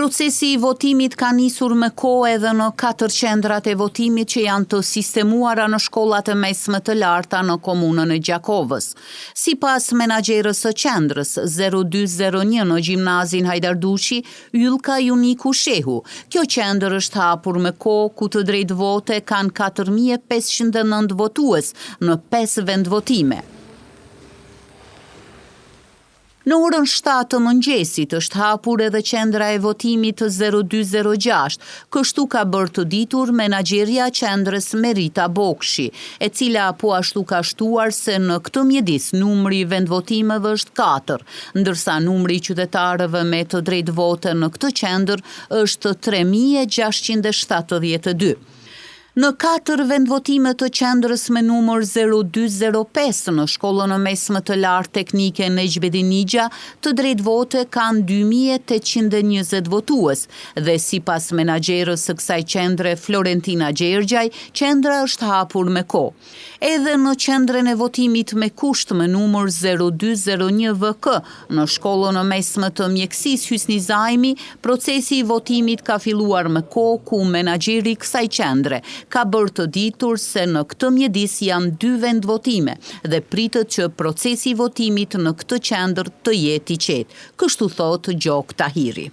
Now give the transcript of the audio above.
Procesi I votimit ka nisur me kohë edhe në 4 qendrat e votimit që janë të sistemuara në shkollat e mesme të larta në komunën e Gjakovës. Sipas menaxherës së qendrës 0201 në gjimnazin Hajdardushi, Ylka Juniku Shehu, kjo qendër është hapur me kohë ku të drejtë vote kanë 4509 votues në 5 vendvotime. Në orën 7 të mëngjesit është hapur edhe qendra e votimit 0206, kështu ka bërë të ditur menaxherja e qendrës Merita Bokshi, e cila po ashtu ka shtuar se në këtë mjedis numri I vendvotimeve është 4, ndërsa numri I qytetarëve me të drejtë vote në këtë qendër është 3672. Në 4 vendvotime të qendrës me numër 0205 në shkollën e mesme të lartë teknike Nejbedi Nixha, të drejtë vote kanë 2820 votues dhe sipas menaxherës së kësaj qendre Florentina Gjergjaj, qendra është hapur me kohë. Edhe në qendrën e votimit me kusht me numër 0201 VK në shkollën e mesme të mjekësisë Hysni Zajmi, procesi I votimit ka filluar me kohë ku menaxheri I kësaj qendre ka bërë të ditur se në këtë mjedis janë 2 vendvotime dhe pritet që procesi I votimit në këtë qendër të jetë I qetë, kështu thotë Gjok Tahiri.